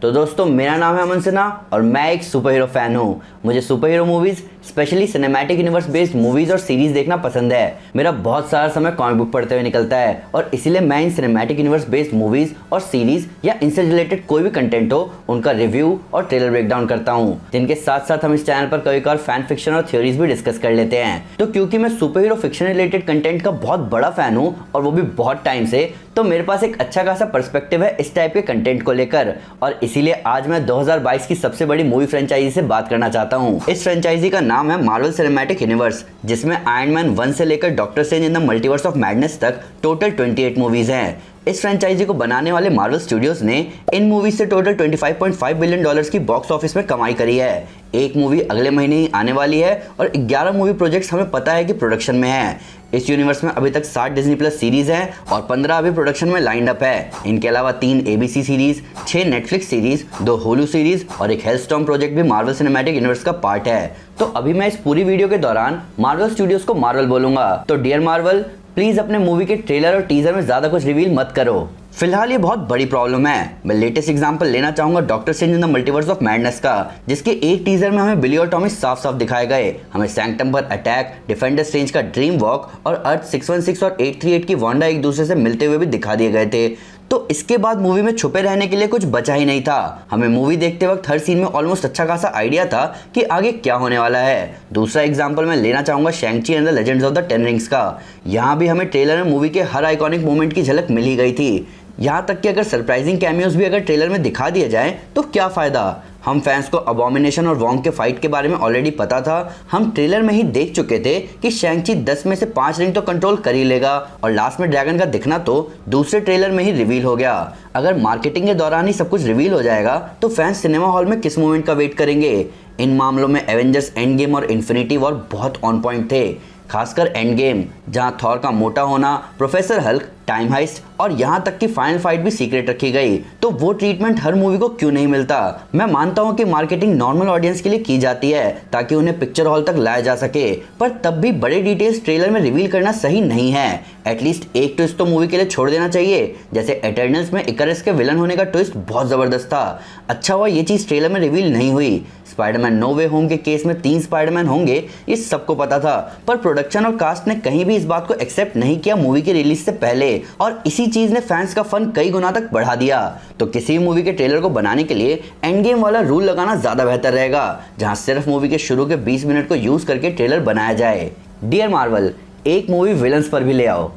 तो दोस्तों मेरा नाम है अमन सिन्हा और मैं एक सुपर हीरो फैन हूँ। मुझे super hero movies specially cinematic universe based movies और सीरीज देखना पसंद है। मेरा बहुत सारा समय कॉमिक बुक पढ़ते हुए निकलता है और इसीलिए मैं इन सिनेमैटिक यूनिवर्स बेस्ड मूवीज और सीरीज या इनसे रिलेटेड कोई भी कंटेंट हो उनका रिव्यू और ट्रेलर ब्रेकडाउन करता हूँ, जिनके साथ साथ हम इस चैनल पर कभी कभार फैन फिक्शन और थ्योरीज भी डिस्कस कर लेते हैं। तो क्योंकि मैं super hero fiction related content का बहुत बड़ा फैन हूँ और वो भी बहुत टाइम से, तो मेरे पास एक अच्छा खासा पर्सपेक्टिव है इस टाइप के कंटेंट को लेकर और इसीलिए आज मैं 2022 की सबसे बड़ी मूवी फ्रेंचाइजी से बात करना चाहता हूँ। इस फ्रेंचाइजी का नाम है मार्वल सिनेमैटिक यूनिवर्स, जिसमें आयरन मैन 1 से लेकर doctor strange in the multiverse of madness तक टोटल 28 मूवीज हैं। इस फ्रेंचाइजी को बनाने वाले मार्वल स्टूडियोज ने इन मूवीज से टोटल $25.5 बिलियन की बॉक्स ऑफिस में कमाई करी है। एक मूवी अगले महीने ही आने वाली है और 11 मूवी प्रोजेक्ट्स हमें पता है कि प्रोडक्शन में है। इस यूनिवर्स में अभी तक 60 डिज्नी प्लस सीरीज हैं और 15 अभी प्रोडक्शन में लाइंड अप है। इनके अलावा 3 ABC सीरीज, 6 नेटफ्लिक्स सीरीज, 2 होलू सीरीज और एक हेलस्टॉर्म प्रोजेक्ट भी मार्वल सिनेमैटिक यूनिवर्स का पार्ट है। तो अभी मैं इस पूरी वीडियो के दौरान मार्वल स्टूडियोज को मार्वल बोलूंगा। तो डियर मार्वल, प्लीज अपने मूवी के ट्रेलर और टीजर में ज्यादा कुछ रिवील मत करो। फिलहाल ये बहुत बड़ी प्रॉब्लम है। मैं लेटेस्ट एग्जांपल लेना चाहूंगा doctor strange in the multiverse of madness का, जिसके एक टीजर में हमें बिली और टॉमी साफ साफ दिखाए गए। हमें सैंक्टम पर अटैक, डिफेंडर स्ट्रेंज का ड्रीम वॉक और अर्थ 616 और 838 की वांडा एक दूसरे से मिलते हुए भी दिखा दिए गए थे। तो इसके बाद मूवी में छुपे रहने के लिए कुछ बचा ही नहीं था। हमें मूवी देखते वक्त हर सीन में ऑलमोस्ट अच्छा खासा आइडिया था कि आगे क्या होने वाला है। दूसरा एग्जांपल मैं लेना चाहूंगा शैंग-ची and the legends of the 10 rings का। यहाँ भी हमें ट्रेलर में मूवी के हर आइकॉनिक मोमेंट की झलक मिल ही गई थी। यहाँ तक कि अगर सरप्राइजिंग कैमियोज भी अगर ट्रेलर में दिखा दिए जाए तो क्या फायदा। हम फैंस को अबॉमिनेशन और वोंग के फाइट के बारे में ऑलरेडी पता था। हम ट्रेलर में ही देख चुके थे कि शैंग-ची 10 में से 5 रिंग तो कंट्रोल कर ही लेगा और लास्ट में ड्रैगन का दिखना तो दूसरे ट्रेलर में ही रिवील हो गया। अगर मार्केटिंग के दौरान ही सब कुछ रिवील हो जाएगा तो फैंस सिनेमा हॉल में किस मोमेंट का वेट करेंगे। इन मामलों में एवेंजर्स एंड गेम और इन्फिनिटी वॉर बहुत ऑन पॉइंट थे, खासकर एंड गेम, जहां थॉर का मोटा होना, प्रोफेसर हल्क, टाइम हाइस्ट और यहाँ तक कि फाइनल फाइट भी सीक्रेट रखी गई। तो वो ट्रीटमेंट हर मूवी को क्यों नहीं मिलता। मैं मानता हूँ कि मार्केटिंग नॉर्मल ऑडियंस के लिए की जाती है ताकि उन्हें पिक्चर हॉल तक लाया जा सके, पर तब भी बड़े डिटेल्स ट्रेलर में रिवील करना सही नहीं है। एटलीस्ट एक ट्विस्ट तो मूवी के लिए छोड़ देना चाहिए। जैसे एटर्नल्स में इकरस के विलन होने का ट्विस्ट बहुत जबरदस्त था। अच्छा हुआ ये चीज ट्रेलर में रिवील नहीं हुई। स्पाइडरमैन नो वे होम के केस में 3 स्पाइडरमैन होंगे ये सबको पता था, पर प्रोडक्शन और कास्ट ने कहीं भी इस बात को एक्सेप्ट नहीं किया मूवी के रिलीज से पहले, और इसी चीज ने फैंस का फन कई गुना तक बढ़ा दिया। तो किसी भी मूवी के ट्रेलर को बनाने के लिए एंड गेम वाला रूल लगाना ज्यादा बेहतर रहेगा, जहां सिर्फ मूवी के शुरू के 20 मिनट को यूज करके ट्रेलर बनाया जाए। डियर मार्वल, एक मूवी विलन्स पर भी ले आओ।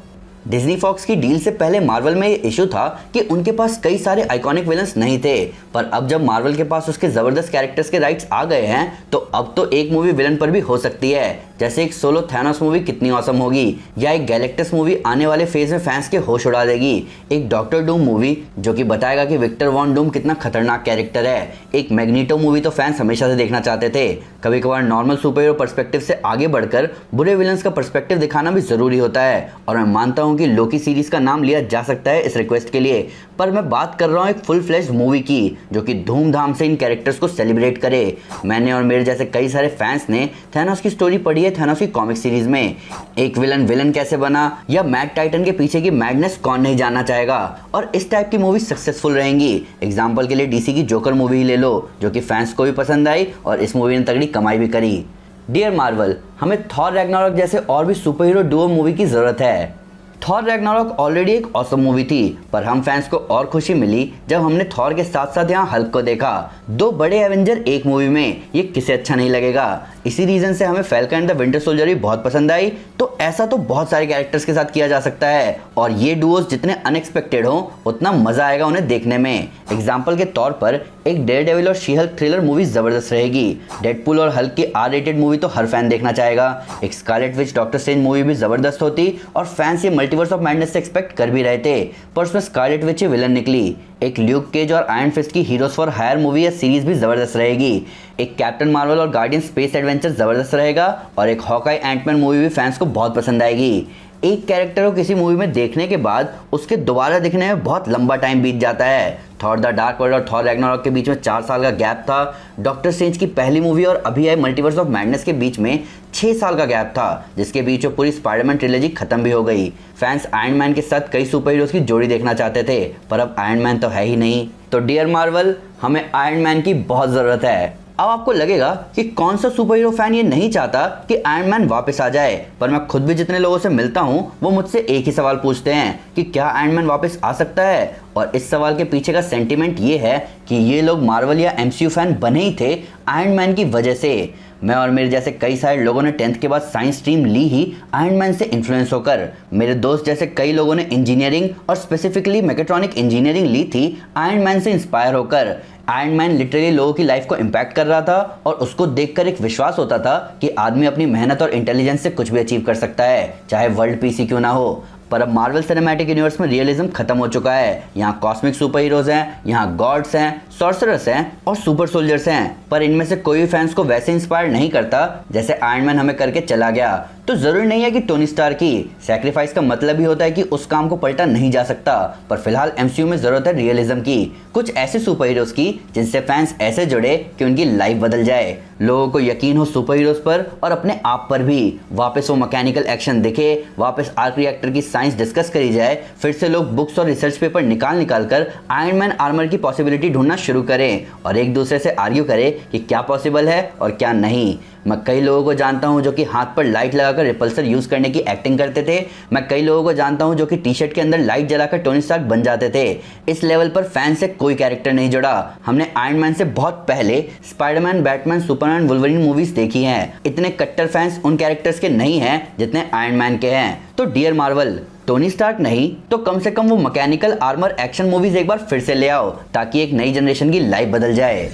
डिज्नी फॉक्स की डील से पहले मार्वल में ये इशू था कि उनके पास कई सारे आइकॉनिक विलन्स नहीं थे, पर अब जब मार्वल के पास उसके जबरदस्त कैरेक्टर्स के राइट्स आ गए हैं तो अब तो एक मूवी विलन पर भी हो सकती है। जैसे एक सोलो थैनोस मूवी कितनी ऑसम होगी, या एक गैलेक्टस मूवी आने वाले फेज में फैंस के होश उड़ा देगी। एक डॉक्टर डूम मूवी जो कि बताएगा कि विक्टर वॉन डूम कितना खतरनाक कैरेक्टर है। एक मैग्नीटो मूवी तो फैंस हमेशा से देखना चाहते थे। कभी कभार नॉर्मल सुपर हीरो पर्सपेक्टिव से आगे बढ़कर बुरे विलन्स का पर्सपेक्टिव दिखाना भी जरूरी होता है, और मैं मानता हूँ कि लोकी सीरीज का नाम लिया जा सकता है इस रिक्वेस्ट के लिए। पर मैं बात कर रहा हूँ एक फुल फ्लेश्ड मूवी की जो कि धूमधाम से इन कैरेक्टर्स को सेलिब्रेट करे। मैंने और मेरे जैसे कई सारे फैंस ने थैनोस की स्टोरी पढ़ी है थैनोस की कॉमिक सीरीज में। एक विलन कैसे बना या मैड टाइटन के पीछे की मैडनेस कौन नहीं जानना चाहेगा, और इस टाइप की मूवी सक्सेसफुल रहेंगी। एग्जाम्पल के लिए डीसी की जोकर मूवी ही ले लो, जो कि फैंस को भी पसंद आई और इस मूवी ने तगड़ी कमाई भी करी। डियर मार्वल, हमें थॉर रैग्नारोक जैसे और भी सुपर हीरो डुओ मूवी की जरूरत है। थॉर रैग्नारोक ऑलरेडी एक ऑसम मूवी थी, पर हम फैंस को और खुशी मिली जब हमने थॉर के साथ साथ यहाँ हल्क को देखा। 2 बड़े एवेंजर एक मूवी में, ये किसे अच्छा नहीं लगेगा। इसी रीजन से हमें falcon and the winter soldier भी बहुत पसंद आई। तो ऐसा तो बहुत सारे कैरेक्टर्स के साथ किया जा सकता है, और ये डुओज जितने अनएक्सपेक्टेड हो उतना मजा आएगा उन्हें देखने में। एग्जाम्पल के तौर पर एक डेयरडेविल और शी हल्क थ्रिलर मूवी जबरदस्त रहेगी। डेडपूल और हल्क की R-रेटेड मूवी तो हर फैन देखना चाहेगा। एक Scarlet Witch doctor strange movie भी जबरदस्त होती और फैंस ये मल्टीवर्स ऑफ मैडनेस से एक्सपेक्ट कर भी रहे थे, पर उसमें स्कारलेट विच ही विलन निकली। एक ल्यूक केज और आयरन फिस्ट की हीरोज फॉर हायर मूवी या सीरीज भी जबरदस्त रहेगी। एक कैप्टन मार्वल और गार्डियन स्पेस एडवेंचर जबरदस्त रहेगा, और एक हॉकाई एंटमैन मूवी भी फैंस को बहुत पसंद आएगी। एक कैरेक्टर को किसी मूवी में देखने के बाद उसके दोबारा दिखने में बहुत लंबा टाइम बीत जाता है। थॉर द डार्क वर्ल्ड और थॉर रैग्नारॉक के बीच में 4 साल का गैप था। डॉक्टर स्ट्रेंज की पहली मूवी और अभी आई मल्टीवर्स ऑफ मैडनेस के बीच में 6 साल का गैप था, जिसके बीच में पूरी स्पाइडरमैन ट्रिलॉजी खत्म भी हो गई। फैंस आयरन मैन के साथ कई सुपर हीरोज की जोड़ी देखना चाहते थे, पर अब आयरन मैन तो है ही नहीं। तो डियर मार्वल, हमें आयरन मैन की बहुत ज़रूरत है। अब आपको लगेगा कि कौन सा सुपर हीरो फैन ये नहीं चाहता कि आयरन मैन वापस आ जाए, पर मैं खुद भी जितने लोगों से मिलता हूँ वो मुझसे एक ही सवाल पूछते हैं कि क्या आयरन मैन वापस आ सकता है। और इस सवाल के पीछे का सेंटीमेंट ये है कि ये लोग मार्वल या एमसीयू फैन बने ही थे आयरन मैन की वजह से। मैं और मेरे जैसे कई सारे लोगों ने 10th के बाद साइंस स्ट्रीम ली ही आयरन मैन से इन्फ्लुएंस होकर। मेरे दोस्त जैसे कई लोगों ने इंजीनियरिंग और स्पेसिफिकली मैकेट्रॉनिक इंजीनियरिंग ली थी आयरन मैन से इंस्पायर होकर। आयरन मैन लिटरली लोगों की लाइफ को इम्पैक्ट कर रहा था और उसको देखकर एक विश्वास होता था कि आदमी अपनी मेहनत और इंटेलिजेंस से कुछ भी अचीव कर सकता है, चाहे वर्ल्ड पीस ही क्यों ना हो। पर अब मार्वल सिनेमैटिक यूनिवर्स में रियलिज्म खत्म हो चुका है। यहाँ कॉस्मिक सुपर हीरोज हैं, यहाँ गॉड्स हैं, सॉर्सरर्स हैं और सुपर सोल्जर्स हैं, पर इनमें से कोई भी फैंस को वैसे इंस्पायर नहीं करता जैसे आयरन मैन हमें करके चला गया। तो जरूरी नहीं है कि टोनी स्टार की सैक्रिफाइस का मतलब ही होता है कि उस काम को पलटा नहीं जा सकता, पर फिलहाल एमसीयू में जरूरत है रियलिज्म की, कुछ ऐसे सुपर हीरोज की जिनसे फैंस ऐसे जुड़े कि उनकी लाइफ बदल जाए, लोगों को यकीन हो सुपर हीरोज पर और अपने आप पर भी। वापस वो मैकेनिकल एक्शन दिखे, वापस आर्क रिएक्टर की साइंस डिस्कस करी जाए, फिर से लोग बुक्स और रिसर्च पेपर निकाल कर आयरन मैन आर्मर की पॉसिबिलिटी ढूंढना शुरू करें और एक दूसरे से आर्ग्यू करें कि क्या पॉसिबल है और क्या नहीं। मैं कई लोगों को जानता हूं जो कि हाथ पर लाइट लगाकर रिपल्सर यूज करने की एक्टिंग करते थे। मैं कई लोगों को जानता हूं जो कि टी शर्ट के अंदर लाइट जलाकर टोनी स्टार्क बन जाते थे। इस लेवल पर फैन से कोई कैरेक्टर नहीं जुड़ा। हमने आयरन मैन से बहुत पहले Spiderman, Batman, Superman, Wolverine movies देखी हैं। इतने कट्टर फैंस उन कैरेक्टर्स के नहीं हैं जितने आयरन मैन के हैं। तो डियर मार्वल, टोनी स्टार्क नहीं तो कम से कम वो मैकेनिकल आर्मर एक्शन मूवीज एक बार फिर से ले आओ, ताकि एक नई जनरेशन की लाइफ बदल जाए।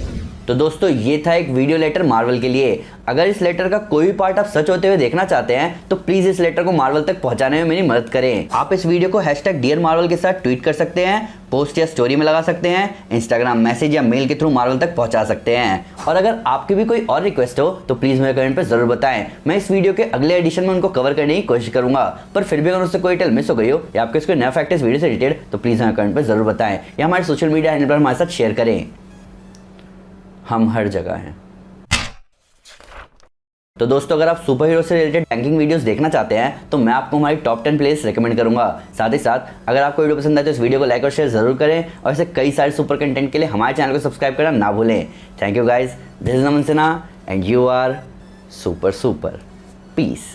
तो दोस्तों, ये था एक वीडियो लेटर मार्वल के लिए। अगर इस लेटर का कोई भी पार्ट आप सच होते हुए देखना चाहते हैं तो प्लीज इस लेटर को मार्वल तक पहुंचाने में मेरी मदद करें। आप इस वीडियो को #डियरमार्वल के साथ ट्वीट कर सकते हैं, पोस्ट या स्टोरी में लगा सकते हैं, इंस्टाग्राम मैसेज या मेल के थ्रू मार्वल तक पहुंचा सकते हैं। और अगर आपकी भी कोई और रिक्वेस्ट हो तो प्लीज मेरे कमेंट पर जरूर बताएं। मैं इस वीडियो के अगले एडिशन में उनको कवर करने की कोशिश करूंगा, पर फिर भी अगर उससे कोई डिटेल मिस हो गई हो या आपके कोई नया फैक्ट इस वीडियो से रिलेटेड तो प्लीज हमें कमेंट पर जरूर बताएं या हमारे सोशल मीडिया हैंडल पर हमारे साथ शेयर करें। हम हर जगह हैं। तो दोस्तों, अगर आप सुपर हीरो से रिलेटेड रैंकिंग वीडियोस देखना चाहते हैं तो मैं आपको हमारी टॉप 10 प्लेलिस्ट रेकमेंड करूंगा। साथ ही साथ अगर आपको वीडियो पसंद आए तो इस वीडियो को लाइक और शेयर जरूर करें और ऐसे कई सारे सुपर कंटेंट के लिए हमारे चैनल को सब्सक्राइब करना ना भूलें। Thank you guys, this is Naman Sinha and you are super super. Piece.